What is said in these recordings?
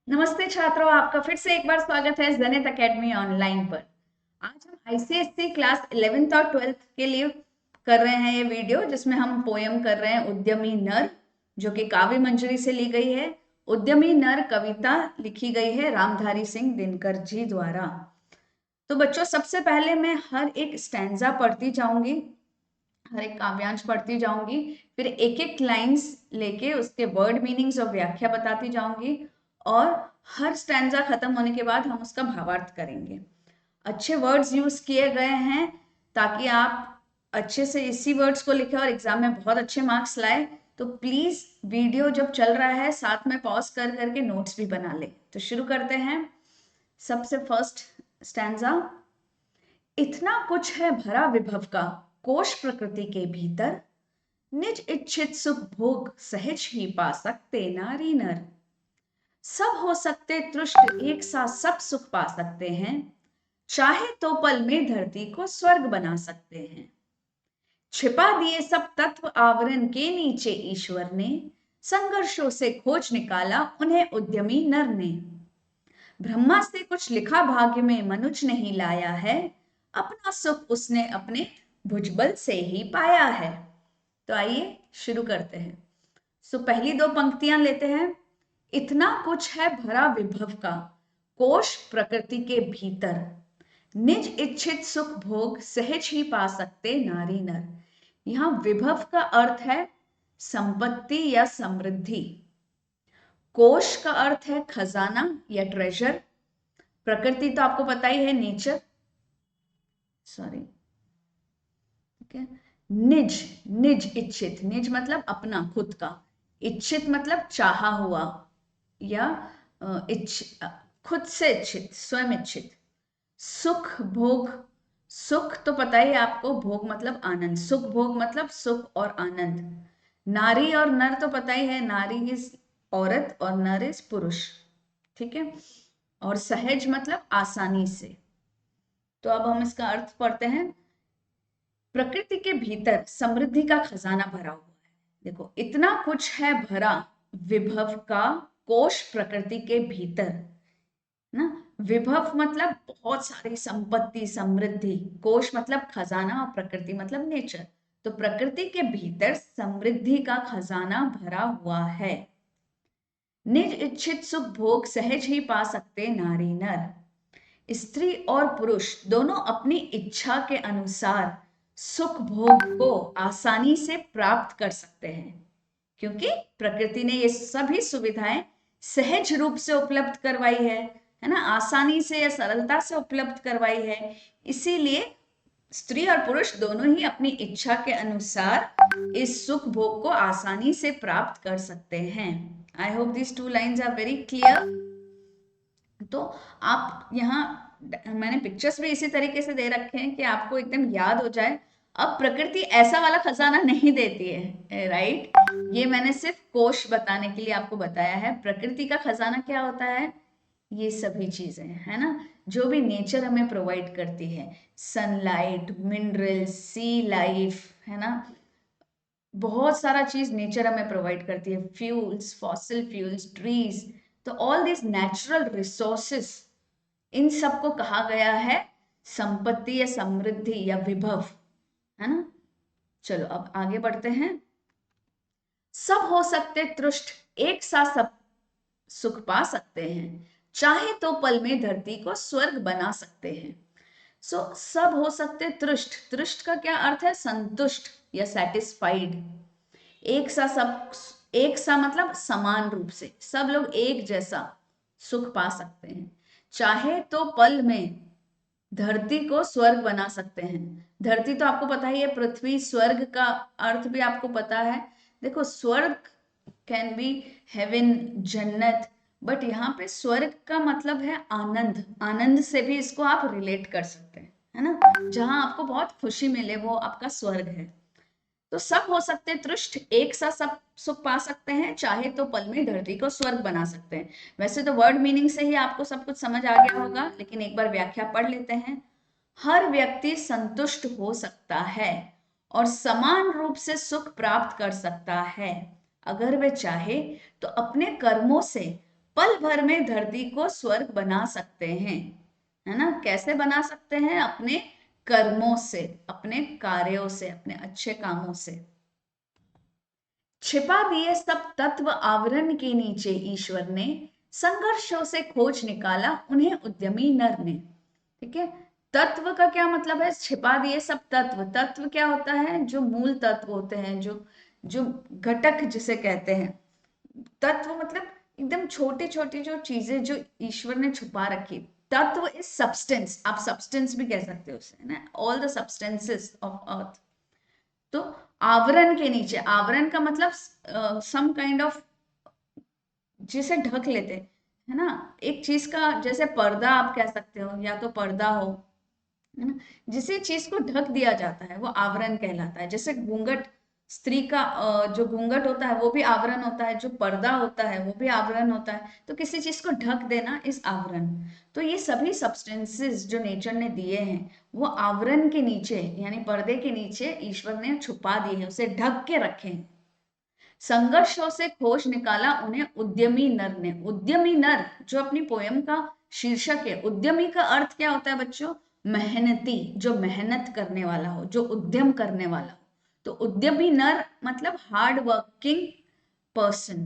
नमस्ते छात्रों, आपका फिर से एक बार स्वागत है जनित एकेडमी ऑनलाइन पर। आज हम आईसीएससी क्लास 11th और 12th के लिए कर रहे हैं ये वीडियो, जिसमें हम पोयम कर रहे हैं उद्यमी नर, जो कि काव्य मंजरी से ली गई है। उद्यमी नर कविता लिखी गई है रामधारी सिंह दिनकर जी द्वारा। तो बच्चों, सबसे पहले मैं हर एक स्टैंजा पढ़ती जाऊंगी, हर एक काव्यांश पढ़ती जाऊंगी, फिर एक एक लाइंस लेके उसके वर्ड मीनिंग्स और व्याख्या बताती जाऊंगी, और हर स्टैंजा खत्म होने के बाद हम उसका भावार्थ करेंगे। अच्छे वर्ड्स यूज किए गए हैं ताकि आप अच्छे से इसी वर्ड्स को लिखें और एग्जाम में बहुत अच्छे मार्क्स लाए। तो प्लीज वीडियो जब चल रहा है साथ में पॉज कर करके नोट्स भी बना ले। तो शुरू करते हैं। सबसे फर्स्ट स्टैंजा। इतना कुछ है भरा विभव का कोश प्रकृति के भीतर, निज इच्छित सुख भोग सहज ही पा सकते नारी नर। सब हो सकते तुष्ट एक साथ सब सुख पा सकते हैं, चाहे तो पल में धरती को स्वर्ग बना सकते हैं। छिपा दिए सब तत्व आवरण के नीचे ईश्वर ने, संघर्षों से खोज निकाला उन्हें उद्यमी नर ने। ब्रह्मा से कुछ लिखा भाग्य में मनुज नहीं लाया है, अपना सुख उसने अपने भुजबल से ही पाया है। तो आइए शुरू करते हैं। पहली दो पंक्तियां लेते हैं। इतना कुछ है भरा विभव का कोश प्रकृति के भीतर, निज इच्छित सुख भोग सहज ही पा सकते नारी नर। यहां विभव का अर्थ है संपत्ति या समृद्धि। कोश का अर्थ है खजाना या ट्रेजर। प्रकृति तो आपको पता ही है, नेचर, सॉरी, ठीक है। निज, निज इच्छित, निज मतलब अपना खुद का, इच्छित मतलब चाहा हुआ या खुद से इच्छित, स्वयं इच्छित। सुख भोग, सुख तो पता ही है आपको, भोग मतलब आनंद, सुख भोग मतलब सुख और आनंद। नारी और नर तो पता ही है, नारी इज औरत और नर इज पुरुष, ठीक है। और सहज मतलब आसानी से। तो अब हम इसका अर्थ पढ़ते हैं। प्रकृति के भीतर समृद्धि का खजाना भरा हुआ है। देखो, इतना कुछ है भरा विभव का कोश प्रकृति के भीतर ना। विभव मतलब बहुत सारी संपत्ति, समृद्धि। कोश मतलब खजाना और प्रकृति मतलब नेचर। तो प्रकृति के भीतर समृद्धि का खजाना भरा हुआ है। निज इच्छित सुख भोग सहज ही पा सकते नारी नर। स्त्री और पुरुष दोनों अपनी इच्छा के अनुसार सुख भोग को आसानी से प्राप्त कर सकते हैं, क्योंकि प्रकृति ने ये सभी सुविधाएं सहज रूप से उपलब्ध करवाई है ना, आसानी से या सरलता से उपलब्ध करवाई है। इसीलिए स्त्री और पुरुष दोनों ही अपनी इच्छा के अनुसार इस सुख भोग को आसानी से प्राप्त कर सकते हैं। I hope this two lines are very clear. तो आप यहाँ, मैंने पिक्चर्स भी इसी तरीके से दे रखे हैं कि आपको एकदम याद हो जाए। अब प्रकृति ऐसा वाला खजाना नहीं देती है, राइट। ये मैंने सिर्फ कोश बताने के लिए आपको बताया है। प्रकृति का खजाना क्या होता है? ये सभी चीजें, है ना, जो भी नेचर हमें प्रोवाइड करती है। सनलाइट, मिनरल्स, सी लाइफ, है ना, बहुत सारा चीज नेचर हमें प्रोवाइड करती है। Fuels, fossil fuels, trees. तो ऑल दिस नेचुरल रिसोर्सेस, इन सबको कहा गया है संपत्ति या समृद्धि या विभव, है ना। चलो अब आगे बढ़ते हैं। सब हो सकते तुष्ट एक साथ सब सुख पा सकते हैं, चाहे तो पल में धरती को स्वर्ग बना सकते हैं। सब हो सकते तुष्ट, तुष्ट का क्या अर्थ है? संतुष्ट या सेटिस्फाइड। एक सा सब, एक सा मतलब समान रूप से, सब लोग एक जैसा सुख पा सकते हैं, चाहे तो पल में धरती को स्वर्ग बना सकते हैं। धरती तो आपको पता ही है, पृथ्वी। स्वर्ग का अर्थ भी आपको पता है। देखो, स्वर्ग कैन बी हेवन, जन्नत, बट यहाँ पे स्वर्ग का मतलब है आनंद। आनंद से भी इसको आप रिलेट कर सकते हैं, है ना। जहां आपको बहुत खुशी मिले वो आपका स्वर्ग है। तो सब हो सकते तुष्ट एक साथ सब सुख पा सकते हैं, चाहे तो पल में धरती को स्वर्ग बना सकते हैं। वैसे तो वर्ड मीनिंग से ही आपको सब कुछ समझ आ गया होगा, लेकिन एक बार व्याख्या पढ़ लेते हैं। हर व्यक्ति संतुष्ट हो सकता है और समान रूप से सुख प्राप्त कर सकता है, अगर वे चाहे तो अपने कर्मों से पल भर में धरती को स्वर्ग बना सकते हैं, है ना। कैसे बना सकते हैं? अपने कर्मों से, अपने कार्यों से, अपने अच्छे कामों से। छिपा दिए सब तत्व आवरण के नीचे ईश्वर ने, संघर्षों से खोज निकाला उन्हें उद्यमी नर ने। ठीक है, तत्व का क्या मतलब है? छिपा दिए सब तत्व। तत्व क्या होता है? जो मूल तत्व होते हैं, जो जो घटक जिसे कहते हैं। तत्व मतलब एकदम छोटी छोटी जो चीजें जो ईश्वर ने छुपा रखी। तत्व इज सब्सटेंस, आप सब्सटेंस भी कह सकते हो उसे, है ना, all the substances of earth. तो आवरण के नीचे, आवरण का मतलब सम काइंड ऑफ जिसे ढक लेते, है ना, एक चीज का, जैसे पर्दा आप कह सकते हो, या तो पर्दा हो, है ना, जिसे चीज को ढक दिया जाता है वो आवरण कहलाता है। जैसे घूंघट, स्त्री का जो घूंघट होता है वो भी आवरण होता है, जो पर्दा होता है वो भी आवरण होता है। तो किसी चीज को ढक देना इस आवरण। तो ये सभी सब्सटेंसेस जो नेचर ने दिए हैं वो आवरण के नीचे, यानी पर्दे के नीचे ईश्वर ने छुपा दिए हैं, उसे ढक के रखे हैं। संघर्षों से खोज निकाला उन्हें उद्यमी नर ने। उद्यमी नर जो अपनी पोयम का शीर्षक है। उद्यमी का अर्थ क्या होता है बच्चों? मेहनती, जो मेहनत करने वाला हो, जो उद्यम करने वाला हो। तो उद्यमी नर मतलब हार्ड वर्किंग पर्सन,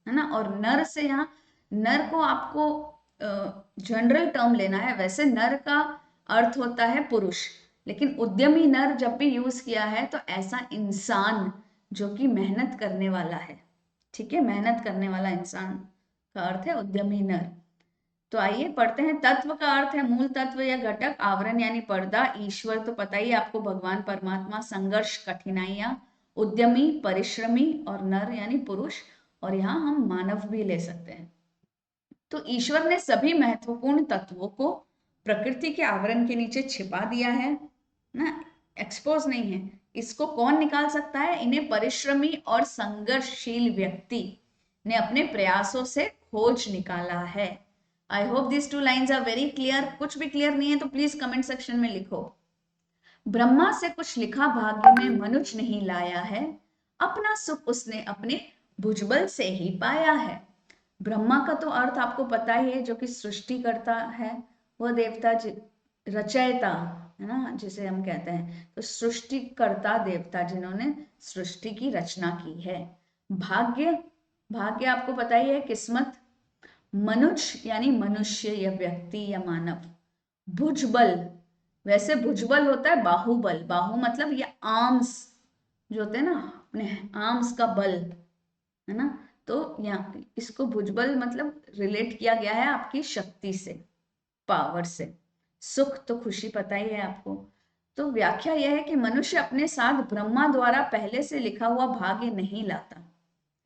है ना। और नर से यहाँ, नर को आपको जनरल टर्म लेना है। वैसे नर का अर्थ होता है पुरुष, लेकिन उद्यमी नर जब भी यूज किया है तो ऐसा इंसान जो कि मेहनत करने वाला है। ठीक है, मेहनत करने वाला इंसान का अर्थ है उद्यमी नर। तो आइए पढ़ते हैं। तत्व का अर्थ है मूल तत्व या घटक, आवरण यानी पर्दा, ईश्वर तो पता ही आपको, भगवान परमात्मा, संघर्ष कठिनाइयां, उद्यमी परिश्रमी, और नर यानी पुरुष, और यहाँ हम मानव भी ले सकते हैं। तो ईश्वर ने सभी महत्वपूर्ण तत्वों को प्रकृति के आवरण के नीचे छिपा दिया है ना, एक्सपोज नहीं है। इसको कौन निकाल सकता है? इन्हें परिश्रमी और संघर्षशील व्यक्ति ने अपने प्रयासों से खोज निकाला है। I hope this two lines are very clear. कुछ भी क्लियर नहीं है तो प्लीज कमेंट सेक्शन में लिखो। ब्रह्मा से कुछ लिखा भाग्य में मनुष्य नहीं लाया है, अपना सुख उसने अपने भुजबल से ही पाया है। ब्रह्मा का तो अर्थ आपको पता ही है, जो कि सृष्टि करता है, वह देवता रचयिता, है ना, जिसे हम कहते हैं। तो सृष्टिकर्ता देवता जिन्होंने सृष्टि की रचना की है। भाग्य, भाग्य आपको पता ही है, किस्मत। मनुष्य यानी मनुष्य या व्यक्ति या मानव। भुजबल, वैसे भुजबल होता है बाहुबल। बाहु मतलब ये आर्म्स जो होते हैं ना, अपने आर्म्स का बल, है ना। तो यहाँ इसको भुजबल मतलब रिलेट किया गया है आपकी शक्ति से, पावर से। सुख तो खुशी पता ही है आपको। तो व्याख्या यह है कि मनुष्य अपने साथ ब्रह्मा द्वारा पहले से लिखा हुआ भाग्य नहीं लाता,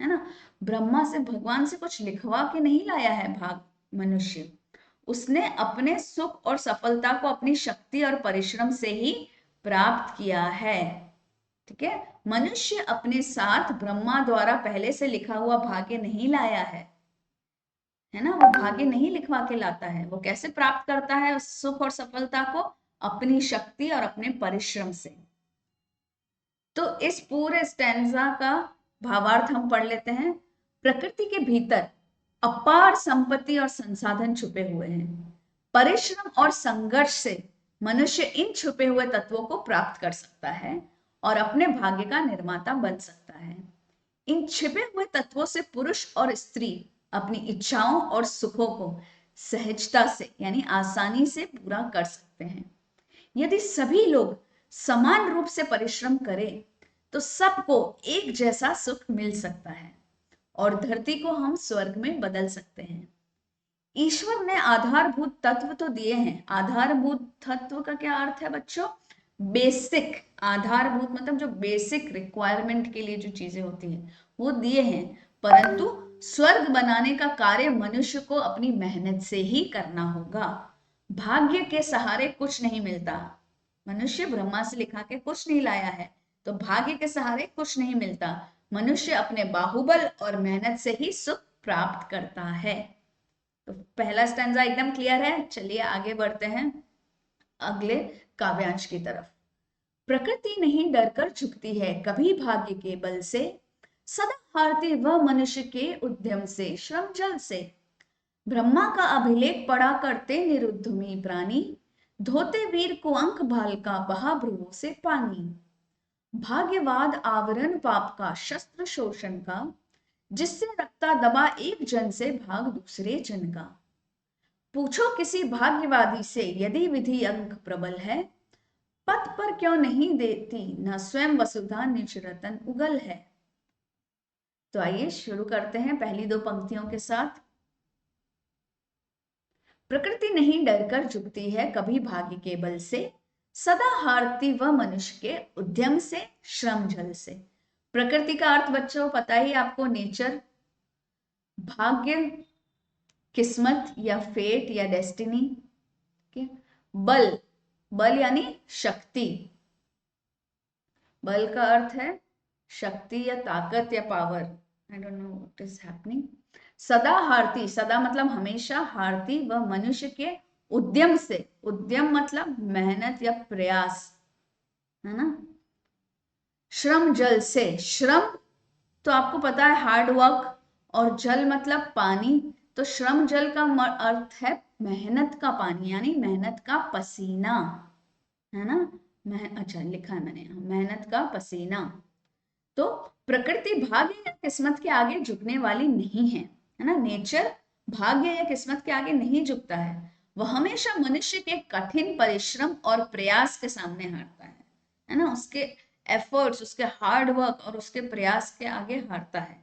है ना। ब्रह्मा से, भगवान से कुछ लिखवा के नहीं लाया है भाग मनुष्य। उसने अपने सुख और सफलता को अपनी शक्ति और परिश्रम से ही प्राप्त किया है। ठीक है, मनुष्य अपने साथ ब्रह्मा द्वारा पहले से लिखा हुआ भाग्य नहीं लाया है ना। वो भाग्य नहीं लिखवा के लाता है। वो कैसे प्राप्त करता है उस सुख और सफलता को? अपनी शक्ति और अपने परिश्रम से। तो इस पूरे स्टैंजा का भावार्थ हम पढ़ लेते हैं। प्रकृति के भीतर अपार संपत्ति और संसाधन छुपे हुए हैं। परिश्रम और संघर्ष से मनुष्य इन छुपे हुए तत्वों को प्राप्त कर सकता है और अपने भाग्य का निर्माता बन सकता है। इन छिपे हुए तत्वों से पुरुष और स्त्री अपनी इच्छाओं और सुखों को सहजता से यानी आसानी से पूरा कर सकते हैं। यदि सभी लोग समान रूप से परिश्रम करें तो सबको एक जैसा सुख मिल सकता है और धरती को हम स्वर्ग में बदल सकते हैं। ईश्वर ने आधारभूत तत्व तो दिए हैं। आधारभूत तत्व का क्या अर्थ है बच्चों? बेसिक, आधारभूत मतलब जो बेसिक रिक्वायरमेंट के लिए जो चीजें होती हैं वो दिए हैं, परंतु स्वर्ग बनाने का कार्य मनुष्य को अपनी मेहनत से ही करना होगा। भाग्य के सहारे कुछ नहीं मिलता। मनुष्य ब्रह्मा से लिखा के कुछ नहीं लाया है, तो भाग्य के सहारे कुछ नहीं मिलता। मनुष्य अपने बाहुबल और मेहनत से ही सुख प्राप्त करता है। तो पहला स्टैंजा एकदम क्लियर है। चलिए आगे बढ़ते हैं अगले काव्यांश की तरफ। प्रकृति नहीं डरकर झुकती है कभी भाग्य के बल से, सदा हारती वह मनुष्य के उद्यम से, श्रम जल से। ब्रह्मा का अभिलेख पढ़ा करते निरुद्धमी प्राणी, धोते वीर को अंक भाल का बहा भ्रुवों से पानी। भाग्यवाद आवरण पाप का शस्त्र शोषण का, जिससे रखता दबा एक जन से भाग दूसरे जन का। पूछो किसी भाग्यवादी से यदि विधि अंक प्रबल है, पथ पर क्यों नहीं देती न स्वयं वसुधा निज रतन उगल है। तो आइए शुरू करते हैं पहली दो पंक्तियों के साथ। प्रकृति नहीं डरकर झुकती है कभी भाग्य के बल से, सदा हारती वह मनुष्य के उद्यम से श्रम जल से। प्रकृति का अर्थ बच्चों पता ही आपको, नेचर, भाग्य, किस्मत या फेट या डेस्टिनी। बल, बल यानी शक्ति, बल का अर्थ है शक्ति या ताकत या power. I don't know what is happening. सदा हारती, सदा मतलब हमेशा, हारती वह मनुष्य के उद्यम से, उद्यम मतलब मेहनत या प्रयास, है ना। श्रम जल से, श्रम तो आपको पता है हार्ड वर्क, और जल मतलब पानी, तो श्रम जल का अर्थ है मेहनत का पानी, यानी मेहनत का पसीना, है ना। अच्छा लिखा है मैंने, मेहनत का पसीना। तो प्रकृति भाग्य या किस्मत के आगे झुकने वाली नहीं है ना। नेचर भाग्य या किस्मत के आगे नहीं झुकता है, वह हमेशा मनुष्य के कठिन परिश्रम और प्रयास के सामने हारता है ना। उसके एफर्ट्स, उसके हार्ड वर्क और उसके प्रयास के आगे हारता है।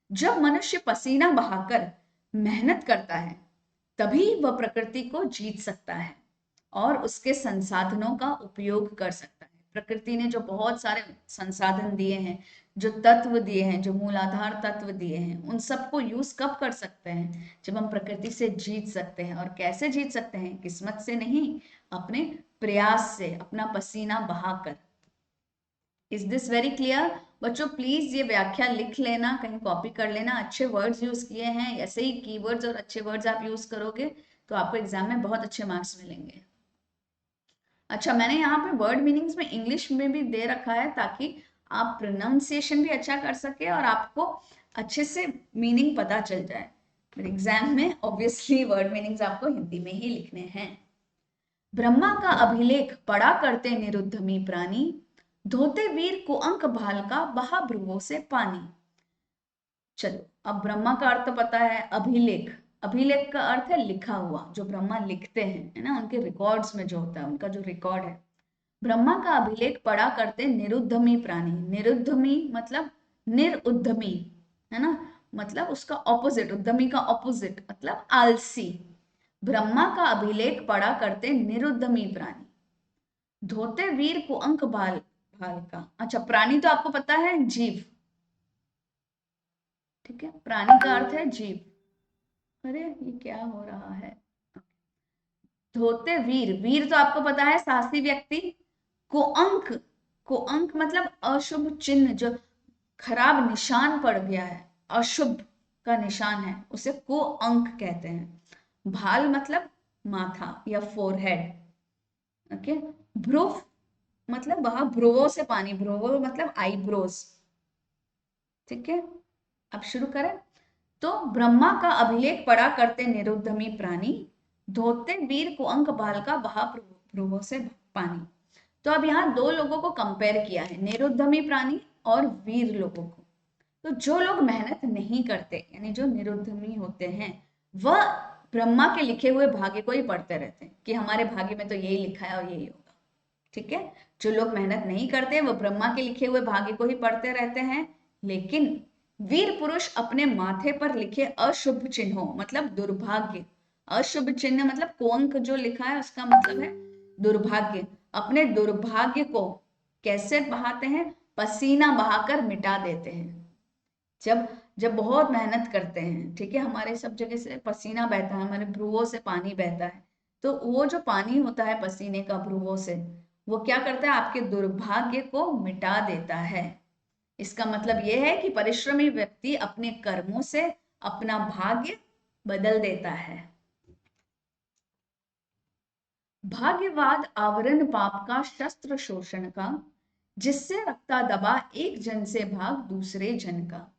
जब मनुष्य पसीना बहाकर मेहनत करता है, तभी वह प्रकृति को जीत सकता है और उसके संसाधनों का उपयोग कर सकता है। प्रकृति ने जो बहुत सारे संसाधन दिए हैं, जो तत्व दिए हैं, जो मूलाधार तत्व दिए हैं, उन सबको यूज कब कर सकते हैं, जब हम प्रकृति से जीत सकते हैं। और कैसे जीत सकते हैं? किस्मत से नहीं, अपने प्रयास से, अपना पसीना बहाकर। इज दिस वेरी क्लियर बच्चों? प्लीज ये व्याख्या लिख लेना, कहीं कॉपी कर लेना। अच्छे वर्ड्स यूज किए हैं, ऐसे ही कीवर्ड्स और अच्छे वर्ड्स आप यूज करोगे तो आपको एग्जाम में बहुत अच्छे मार्क्स मिलेंगे। अच्छा, मैंने यहाँ पे वर्ड मीनिंग्स में इंग्लिश में भी दे रखा है ताकि आप प्रोनाउंसिएशन भी अच्छा कर सके और आपको अच्छे से मीनिंग पता चल जाए। मेरे एग्जाम में ऑब्वियसली वर्ड मीनिंग्स आपको हिंदी में ही लिखने हैं। ब्रह्मा का अभिलेख पढ़ा करते निरुद्धमी प्राणी, धोते वीर को अंक भाल का बहा भ्रुवों से पानी। चलो, अब ब्रह्मा का अर्थ पता है, अभिलेख, अभिलेख का अर्थ है लिखा हुआ, जो ब्रह्मा लिखते हैं, है ना, उनके रिकॉर्ड्स में जो होता है, उनका जो रिकॉर्ड है। ब्रह्मा का अभिलेख पढ़ा करते निरुद्धमी प्राणी, निरुद्धमी मतलब निरुद्धमी, है ना, मतलब उसका ऑपोजिट, उद्यमी का ऑपोजिट मतलब आलसी। ब्रह्मा का अभिलेख पढ़ा करते निरुद्धमी प्राणी, धोते वीर को अंक भाल, भाल का। अच्छा, प्राणी तो आपको पता है जीव, ठीक है, प्राणी का अर्थ है जीव। अरे ये क्या हो रहा है? धोते वीर, वीर तो आपको पता है साहसी व्यक्ति। को अंक, को अंक मतलब अशुभ चिन्ह, जो खराब निशान पड़ गया है, अशुभ का निशान है, उसे को अंक कहते हैं। भाल मतलब माथा या फोरहेड, ओके। भ्रुव मतलब वहां भ्रुवों से पानी, भ्रुवो मतलब आईब्रोज, ठीक है। अब शुरू करें। तो ब्रह्मा का अभिलेख पढ़ा करते निरुद्धमी प्राणी, धोते वीर को अंक बाल का बहा भ्रुवों से पानी। तो अब यहाँ दो लोगों को कंपेयर किया है, निरुद्धमी प्राणी और वीर लोगों को। तो जो लोग मेहनत नहीं करते, यानी जो निरुद्धमी होते हैं, वह ब्रह्मा के लिखे हुए भाग्य को ही पढ़ते रहते हैं कि हमारे भाग्य में तो यही लिखा है और यही होगा, ठीक है। जो लोग मेहनत नहीं करते वो ब्रह्मा के लिखे हुए भाग्य को ही पढ़ते रहते हैं। लेकिन वीर पुरुष अपने माथे पर लिखे अशुभ चिन्हों मतलब दुर्भाग्य, अशुभ चिन्ह मतलब कोंक जो लिखा है उसका मतलब है दुर्भाग्य, अपने दुर्भाग्य को कैसे बहाते हैं? पसीना बहाकर मिटा देते हैं। जब जब बहुत मेहनत करते हैं, ठीक है, हमारे सब जगह से पसीना बहता है, हमारे भ्रुवों से पानी बहता है, तो वो जो पानी होता है पसीने का भ्रुवों से, वो क्या करता है? आपके दुर्भाग्य को मिटा देता है। इसका मतलब यह है कि परिश्रमी व्यक्ति अपने कर्मों से अपना भाग्य बदल देता है। भाग्यवाद आवरण पाप का शस्त्र शोषण का, जिससे रखता दबा एक जन से भाग दूसरे जन का।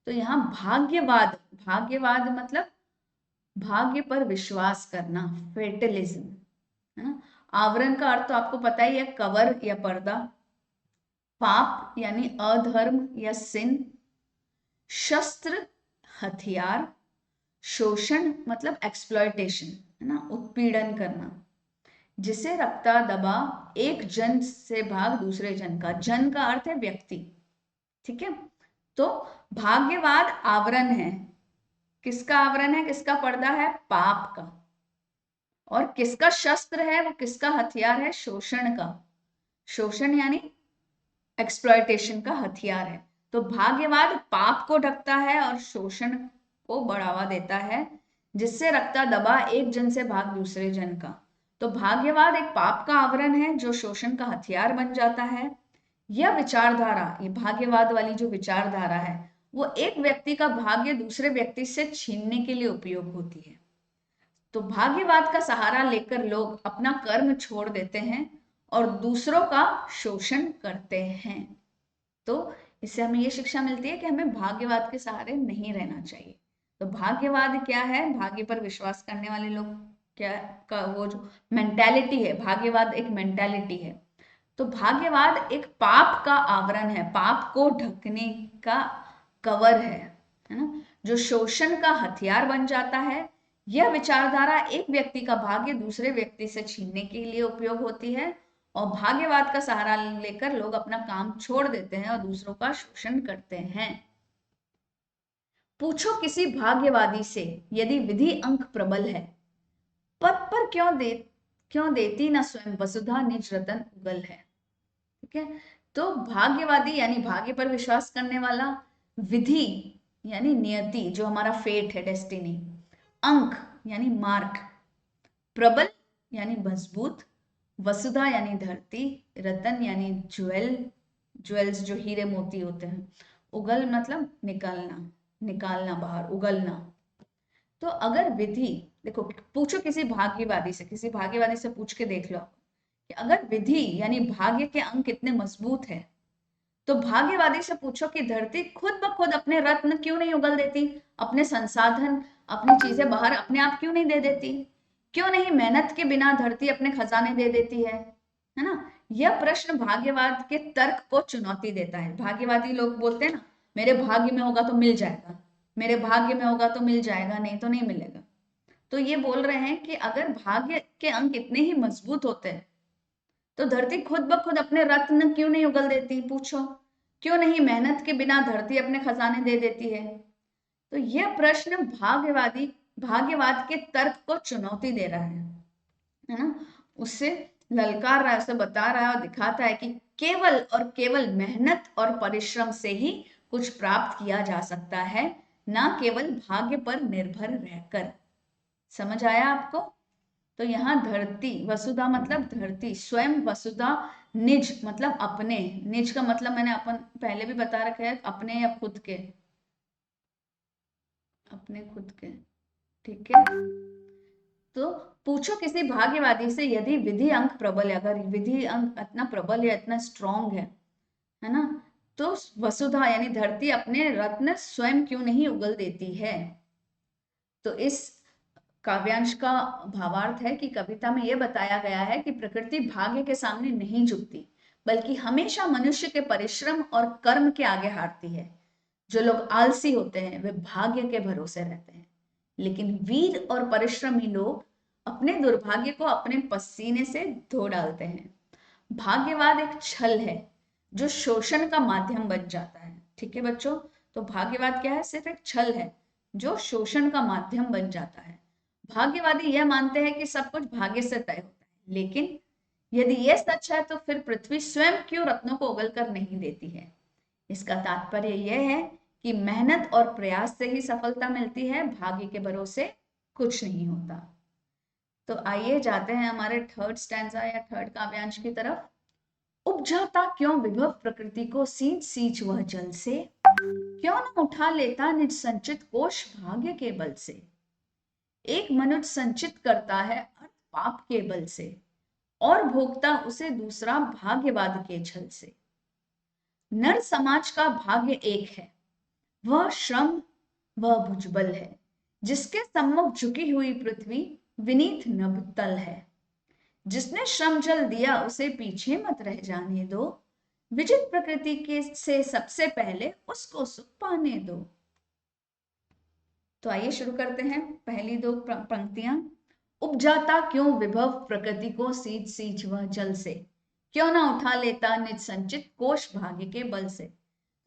तो यहाँ भाग्यवाद, भाग्यवाद मतलब भाग्य पर विश्वास करना, फेटलिज्म, है ना। आवरण का अर्थ तो आपको पता ही है, कवर या पर्दा। पाप यानी अधर्म या सिन। शस्त्र हथियार। शोषण मतलब एक्सप्लॉयटेशन, है ना, उत्पीड़न करना। जिसे रखता दबा एक जन से भाग दूसरे जन का, जन का अर्थ है व्यक्ति, ठीक है। तो भाग्यवाद आवरण है, किसका आवरण है, किसका पर्दा है, पाप का। और किसका शस्त्र है, वो किसका हथियार है, शोषण का। शोषण यानी एक्सप्लॉयटेशन का हथियार है। तो भाग्यवाद पाप को ढकता है और शोषण को बढ़ावा देता है, जिससे रखता दबा एक जन से भाग दूसरे जन का। तो भाग्यवाद एक पाप का आवरण है जो शोषण का हथियार बन जाता है। यह विचारधारा, ये भाग्यवाद वाली जो विचारधारा है, वो एक व्यक्ति का भाग्य दूसरे व्यक्ति से छीनने के लिए उपयोग होती है। तो भाग्यवाद का सहारा लेकर लोग अपना कर्म छोड़ देते हैं और दूसरों का शोषण करते हैं। तो इससे हमें ये शिक्षा मिलती है कि हमें भाग्यवाद के सहारे नहीं रहना चाहिए। तो भाग्यवाद क्या है, भाग्य पर विश्वास करने वाले लोग क्या का वो जो मेंटालिटी है, भाग्यवाद एक मेंटालिटी है। तो भाग्यवाद एक पाप का आवरण है, पाप को ढकने का कवर है ना, जो शोषण का हथियार बन जाता है। यह विचारधारा एक व्यक्ति का भाग्य दूसरे व्यक्ति से छीनने के लिए उपयोग होती है और भाग्यवाद का सहारा लेकर लोग अपना काम छोड़ देते हैं और दूसरों का शोषण करते हैं। पूछो किसी भाग्यवादी से, यदि विधि अंक प्रबल है, पद पर क्यों देती न स्वयं वसुधा निज रतन उगल है। ठीक है। तो भाग्यवादी यानी भाग्य पर विश्वास करने वाला, विधि यानी नियति जो हमारा फेट है, डेस्टिनी, अंक यानी मार्क, प्रबल यानी मजबूत, वसुधा यानी धरती, रतन यानी ज्वेल्स जो हीरे मोती होते हैं, उगल मतलब निकालना, निकालना बाहर, उगलना। तो अगर विधि, देखो पूछो किसी भाग्यवादी से, किसी भाग्यवादी से पूछ के देख लो कि अगर विधि यानी भाग्य के अंक कितने मजबूत है, तो भाग्यवादी से पूछो कि धरती खुद ब खुद अपने रत्न क्यों नहीं उगल देती, अपने संसाधन, अपनी चीजें बाहर अपने आप क्यों नहीं दे देती, क्यों नहीं मेहनत के बिना धरती अपने खजाने दे देती है ना। यह प्रश्न भाग्यवाद के तर्क को चुनौती देता है। भाग्यवादी लोग बोलते हैं ना, मेरे भाग्य में होगा तो मिल जाएगा, मेरे भाग्य में होगा तो मिल जाएगा, नहीं तो नहीं मिलेगा। तो ये बोल रहे हैं कि अगर भाग्य के अंक इतने ही मजबूत होते हैं, तो धरती खुद ब खुद अपने रत्न क्यों नहीं उगल देती, पूछो क्यों नहीं मेहनत के बिना धरती अपने खजाने दे देती है। तो यह प्रश्न भाग्यवाद के तर्क को चुनौती दे रहा है ना, उससे ललकार रहा है, उसे बता रहा है और दिखाता है कि केवल और केवल मेहनत और परिश्रम से ही कुछ प्राप्त किया जा सकता है, ना केवल भाग्य पर निर्भर रहकर। समझ आया आपको। तो यहाँ धरती, वसुधा मतलब धरती, स्वयं वसुधा, निज मतलब अपने, निज का मतलब मैंने अपन पहले भी बता रखा है, अपने या खुद के, अपने खुद के, ठीक है। तो पूछो किसी भाग्यवादी से, यदि विधि अंक प्रबल है, अगर विधि अंक इतना प्रबल है, इतना स्ट्रांग है ना, तो वसुधा यानी धरती अपने रत्न स्वयं क्यों नहीं उगल देती है। तो इस काव्यांश का भावार्थ है कि कविता में यह बताया गया है कि प्रकृति भाग्य के सामने नहीं झुकती, बल्कि हमेशा मनुष्य के परिश्रम और कर्म के आगे हारती है। जो लोग आलसी होते हैं वे भाग्य के भरोसे रहते हैं, लेकिन वीर और परिश्रमी लोग अपने दुर्भाग्य को अपने पसीने से धो डालते हैं। भाग्यवाद एक छल है जो शोषण का माध्यम बन जाता है। ठीक है बच्चों, तो भाग्यवाद क्या है, सिर्फ एक छल है जो शोषण का माध्यम बन जाता है। भाग्यवादी यह मानते हैं कि सब कुछ भाग्य से तय होता है, लेकिन यदि यह सच है तो फिर पृथ्वी स्वयं क्यों रत्नों को उगल कर नहीं देती है। इसका तात्पर्य यह है कि मेहनत और प्रयास से ही सफलता मिलती है, भाग्य के भरोसे कुछ नहीं होता। तो आइए जाते हैं हमारे थर्ड स्टैंजा या थर्ड काव्यांश की तरफ। उपजाता क्यों विभव प्रकृति को सींच सींच वह जल से, क्यों न उठा लेता निज संचित कोश भाग्य के बल से। एक मनुष्य संचित करता है अर्थ पाप के बल से, और भोगता उसे दूसरा भाग्यवाद के छल से। नर समाज का भाग्य एक है, वह श्रम, वह भुजबल है। जिसके सम्मुख झुकी हुई पृथ्वी विनीत नभतल है। जिसने श्रम जल दिया उसे पीछे मत रह जाने दो। विजित प्रकृति के से सबसे पहले उसको सुख पाने दो। तो आइए शुरू करते हैं पहली दो पंक्तियां। उपजाता क्यों विभव प्रकृति को सींच सींच वह जल से, क्यों ना उठा लेता निज संचित कोश भाग्य के बल से।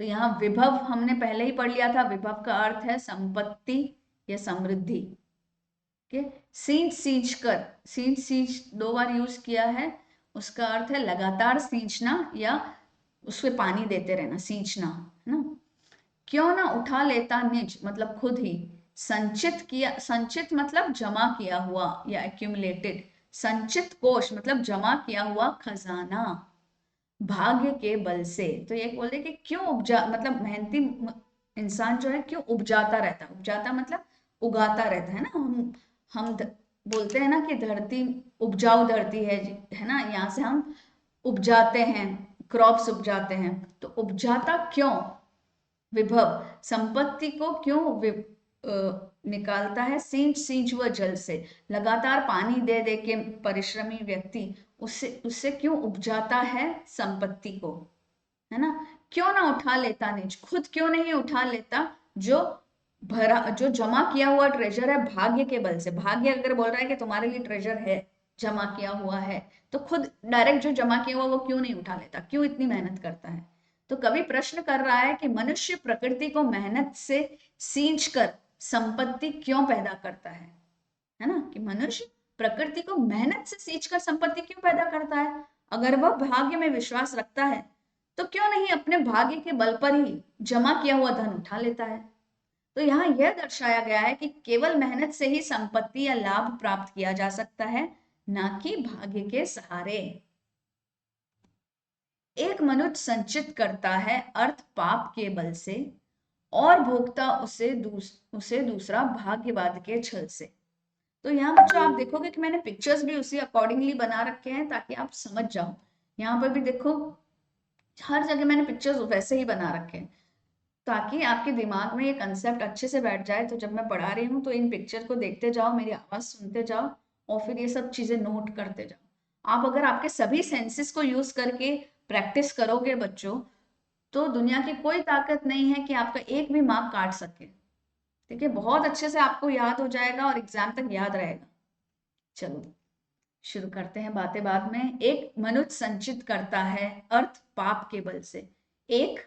तो यहाँ विभव हमने पहले ही पढ़ लिया था, विभव का अर्थ है संपत्ति या समृद्धि। सींच सींच कर, सींच सींच दो बार यूज किया है, उसका अर्थ है लगातार सींचना या उसमें पानी देते रहना, सींचना, है ना। क्यों ना उठा लेता निज मतलब खुद ही, संचित किया, संचित मतलब जमा किया हुआ या एक्यूमुलेटेड, संचित कोश मतलब जमा किया हुआ खजाना भाग्य के बल से। तो ये बोल रहे कि क्यों उपजा मतलब मेहनती इंसान जो है क्यों उपजाता रहता है, उपजाता मतलब उगाता रहता है ना। हम बोलते हैं ना कि धरती उपजाऊ धरती है ना, यहाँ से हम उपजाते हैं, क्रॉप्स उपजाते हैं। तो उपजाता क्यों विभव, संपत्ति को क्यों निकालता है सींच सींच व जल से, लगातार पानी दे दे के परिश्रमी व्यक्ति उससे उससे क्यों उपजाता है संपत्ति को, है ना। क्यों ना उठा लेता निज, खुद क्यों नहीं उठा लेता जो भरा, जो जमा किया हुआ ट्रेजर है भाग्य के बल से। भाग्य अगर बोल रहा है कि तुम्हारे लिए ट्रेजर है, जमा किया हुआ है, तो खुद डायरेक्ट जो जमा किया हुआ वो क्यों नहीं उठा लेता, क्यों इतनी मेहनत करता है। तो कवि प्रश्न कर रहा है कि मनुष्य प्रकृति को मेहनत से सींच कर संपत्ति क्यों पैदा करता है ना, कि मनुष्य प्रकृति को मेहनत से सींचकर संपत्ति क्यों पैदा करता है। अगर वह भाग्य में विश्वास रखता है तो क्यों नहीं अपने भाग्य के बल पर ही जमा किया हुआ धन उठा लेता है। तो यहाँ यह दर्शाया गया है कि केवल मेहनत से ही संपत्ति या लाभ प्राप्त किया जा सकता है, ना कि भाग्य के सहारे। एक मनुष्य संचित करता है अर्थ पाप के बल से, और भोगता उसे दूसरा भाग्यवाद के छल से। तो यहाँ बच्चों आप देखोगे कि मैंने पिक्चर्स भी उसी अकॉर्डिंगली बना रखे हैं ताकि आप समझ जाओ। यहाँ पर भी देखो हर जगह मैंने पिक्चर्स वैसे ही बना रखे हैं ताकि आपके दिमाग में ये कंसेप्ट अच्छे से बैठ जाए। तो जब मैं पढ़ा रही हूँ तो इन पिक्चर को देखते जाओ, मेरी आवाज सुनते जाओ और फिर ये सब चीजें नोट करते जाओ। आप अगर आपके सभी सेंसेस को यूज करके प्रैक्टिस करोगे बच्चों, तो दुनिया की कोई ताकत नहीं है कि आपका एक भी मार्क काट सके। ठीक है, बहुत अच्छे से आपको याद हो जाएगा और एग्जाम तक याद रहेगा। चलो शुरू करते हैं बातें बाद में। एक मनुष्य संचित करता है अर्थ पाप के बल से। एक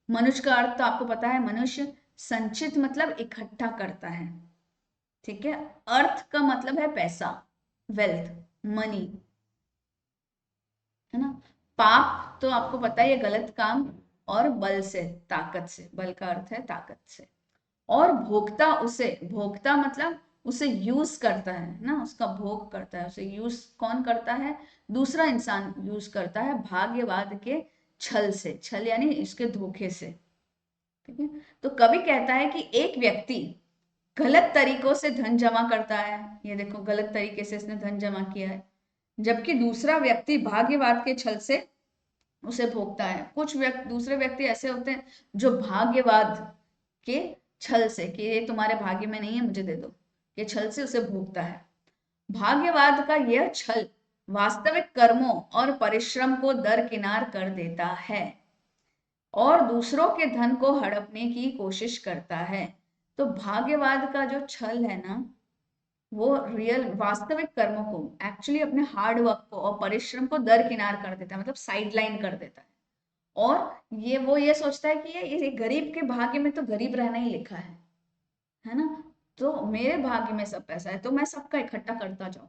मनुष्य का अर्थ तो आपको पता है, मनुष्य संचित मतलब इकट्ठा करता है, ठीक है। अर्थ का मतलब है पैसा, वेल्थ, मनी, है ना। पाप तो आपको पता है ये गलत काम, और बल से ताकत से, बल का अर्थ है ताकत से। और भोगता उसे, भोगता मतलब उसे यूज करता है ना, उसका भोग करता है, उसे यूज कौन करता है, दूसरा इंसान यूज करता है भाग्यवाद के छल से, छल यानी इसके धोखे से। ठीक है, तो कवि कहता है कि एक व्यक्ति गलत तरीकों से धन जमा करता है, ये देखो गलत तरीके से इसने धन जमा किया है, जबकि दूसरा व्यक्ति भाग्यवाद के छल से उसे भोगता है। कुछ दूसरे व्यक्ति ऐसे होते हैं जो भाग्यवाद के छल से, कि ये तुम्हारे भाग्य में नहीं है मुझे दे दो, ये छल से उसे भोगता है। भाग्यवाद का यह छल वास्तविक कर्मों और परिश्रम को दरकिनार कर देता है और दूसरों के धन को हड़पने की कोशिश करता है। तो भाग्यवाद का जो छल है ना, वो रियल वास्तविक कर्मों को, एक्चुअली अपने हार्ड वर्क को और परिश्रम को दरकिनार कर देता है, मतलब साइडलाइन कर देता है। और ये सोचता है कि ये गरीब के भाग्य में तो गरीब रहना ही लिखा है ना, तो मेरे भाग्य में सब पैसा है तो मैं सबका इकट्ठा करता जाऊं,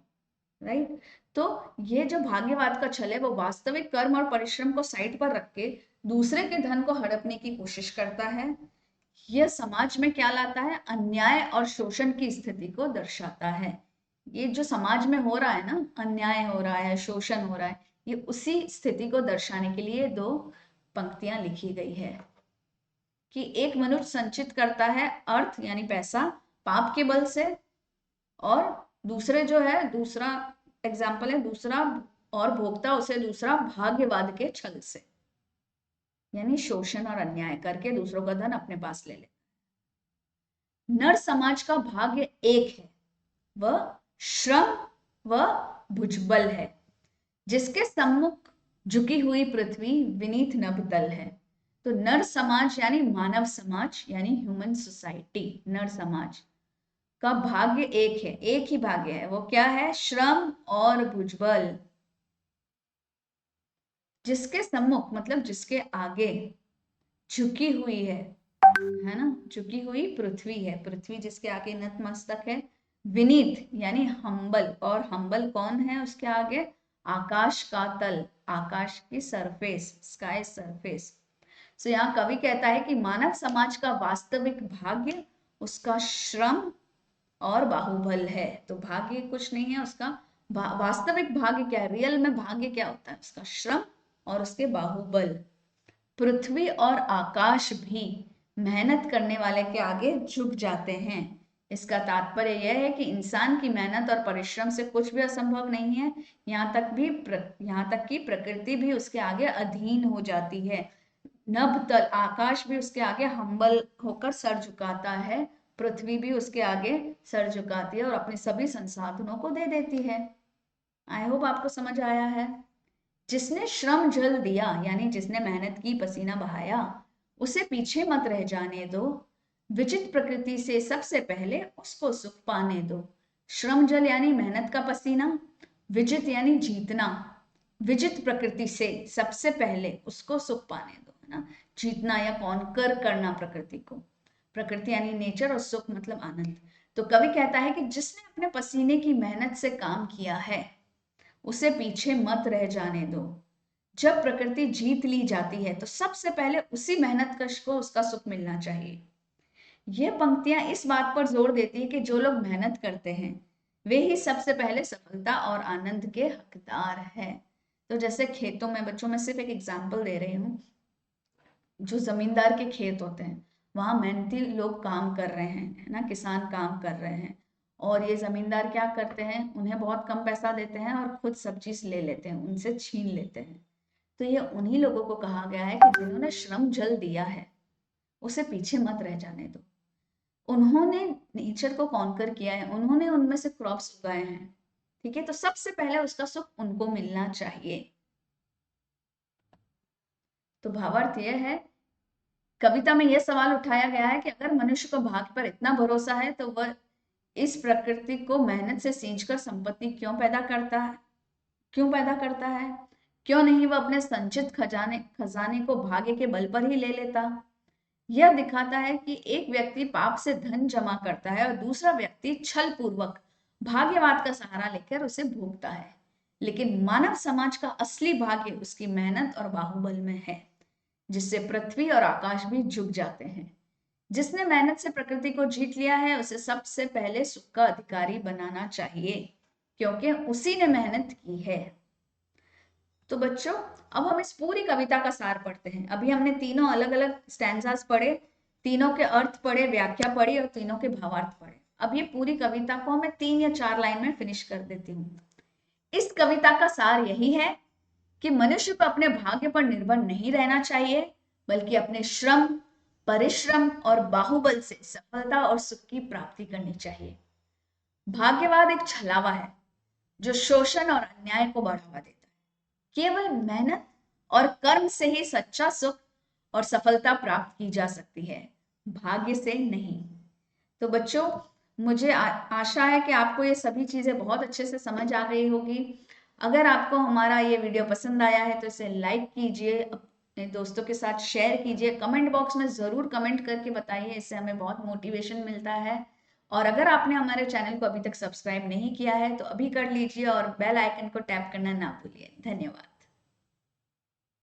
राइट। तो ये जो भाग्यवाद का छल है वो वास्तविक कर्म और परिश्रम को साइड पर रख के दूसरे के धन को हड़पने की कोशिश करता है। यह समाज में क्या लाता है, अन्याय और शोषण की स्थिति को दर्शाता है। ये जो समाज में हो रहा है ना, अन्याय हो रहा है, शोषण हो रहा है, ये उसी स्थिति को दर्शाने के लिए दो पंक्तियां लिखी गई है कि एक मनुष्य संचित करता है अर्थ यानी पैसा पाप के बल से, और दूसरे जो है, दूसरा एग्जाम्पल है दूसरा, और भोगता उसे दूसरा भाग्यवाद के छल से, यानी शोषण और अन्याय करके दूसरों का धन अपने पास ले ले। नर समाज का भाग्य एक है, वह श्रम व भुजबल है, जिसके सम्मुख झुकी हुई पृथ्वी विनीत नभतल है। तो नर समाज यानी मानव समाज यानी ह्यूमन सोसाइटी, नर समाज का भाग्य एक है, एक ही भाग्य है, वो क्या है? श्रम और भुजबल। जिसके सम्मुख मतलब जिसके आगे झुकी हुई है ना, झुकी हुई पृथ्वी है, पृथ्वी जिसके आगे नतमस्तक है। विनीत यानी हम्बल, और हम्बल कौन है उसके आगे? आकाश का तल, आकाश की सरफेस, स्काई सरफेस। सो यहाँ कवि कहता है कि मानव समाज का वास्तविक भाग्य उसका श्रम और बाहुबल है। तो भाग्य कुछ नहीं है उसका, वास्तविक भाग्य क्या है, रियल में भाग्य क्या होता है? उसका श्रम और उसके बाहुबल। पृथ्वी और आकाश भी मेहनत करने वाले के आगे झुक जाते हैं। इसका तात्पर्य यह है कि इंसान की मेहनत और परिश्रम से कुछ भी असंभव नहीं है। यहाँ तक कि प्रकृति भी उसके आगे अधीन हो जाती है। नभ तल, आकाश भी उसके आगे हम्बल होकर सर झुकाता है, पृथ्वी भी उसके आगे सर झुकाती है और अपने सभी संसाधनों को दे देती है। आई होप आपको समझ आया है। जिसने श्रम जल दिया यानी जिसने मेहनत की, पसीना बहाया, उसे पीछे मत रह जाने दो। विजित प्रकृति से सबसे पहले उसको सुख पाने दो। श्रम जल यानी मेहनत का पसीना, विजित यानी जीतना, विजित प्रकृति से सबसे पहले उसको सुख पाने दो, है ना, जीतना या कॉन्कर करना प्रकृति को। प्रकृति यानी नेचर और सुख मतलब आनंद। तो कवि कहता है कि जिसने अपने पसीने की मेहनत से काम किया है उसे पीछे मत रह जाने दो। जब प्रकृति जीत ली जाती है तो सबसे पहले उसी मेहनत कश को उसका सुख मिलना चाहिए। यह पंक्तियां इस बात पर जोर देती है कि जो लोग मेहनत करते हैं वे ही सबसे पहले सफलता और आनंद के हकदार हैं। तो जैसे खेतों में, बच्चों में सिर्फ एक एग्जाम्पल दे रही हूँ, जो जमींदार के खेत होते हैं वहां मेहनती लोग काम कर रहे हैं, है ना, किसान काम कर रहे हैं, और ये जमींदार क्या करते हैं, उन्हें बहुत कम पैसा देते हैं और खुद सब चीज ले लेते हैं, उनसे छीन लेते हैं। तो ये उन्हीं लोगों को कहा गया है कि जिन्होंने श्रम जल दिया है उसे पीछे मत रह जाने दो। उन्होंने नेचर को कॉन्कर किया है, उन्होंने उनमें से क्रॉप्स उगाए हैं, ठीक है, तो सबसे पहले उसका सुख उनको मिलना चाहिए। तो भावार्थ यह है, कविता में यह सवाल उठाया गया है कि अगर मनुष्य को भाग्य पर इतना भरोसा है तो वह इस प्रकृति को मेहनत से सींचकर संपत्ति क्यों पैदा करता है, क्यों नहीं वह अपने संचित खजाने को भाग्य के बल पर ही ले लेता। यह दिखाता है कि एक व्यक्ति पाप से धन जमा करता है और दूसरा व्यक्ति छल पूर्वक भाग्यवाद का सहारा लेकर उसे भोगता है। लेकिन मानव समाज का असली भाग्य उसकी मेहनत और बाहुबल में है, जिससे पृथ्वी और आकाश भी झुक जाते हैं। जिसने मेहनत से प्रकृति को जीत लिया है उसे सबसे पहले सुख का अधिकारी बनाना चाहिए, क्योंकि उसी ने मेहनत की है। तो बच्चों, अब हम इस पूरी कविता का सार पढ़ते हैं। अभी हमने तीनों अलग अलग स्टैंजास पढ़े, तीनों के अर्थ पढ़े, व्याख्या पढ़ी और तीनों के भावार्थ पढ़े। अब ये पूरी कविता को मैं 3 या 4 लाइन में फिनिश कर देती हूँ। इस कविता का सार यही है कि मनुष्य को अपने भाग्य पर निर्भर नहीं रहना चाहिए, बल्कि अपने श्रम, परिश्रम और बाहुबल से सफलता और सुख की प्राप्ति करनी चाहिए। भाग्यवाद एक छलावा है जो शोषण और अन्याय को बढ़ावा देता है। केवल मेहनत और कर्म से ही सच्चा सुख और सफलता प्राप्त की जा सकती है, भाग्य से नहीं। तो बच्चों, मुझे आशा है कि आपको ये सभी चीजें बहुत अच्छे से समझ आ गई होगी। अगर आपको हमारा ये वीडियो पसंद आया है तो इसे लाइक कीजिए, अपने दोस्तों के साथ शेयर कीजिए, कमेंट बॉक्स में जरूर कमेंट करके बताइए, इससे हमें बहुत मोटिवेशन मिलता है। और अगर आपने हमारे चैनल को अभी तक सब्सक्राइब नहीं किया है तो अभी कर लीजिए और बेल आइकन को टैप करना ना भूलिए। धन्यवाद।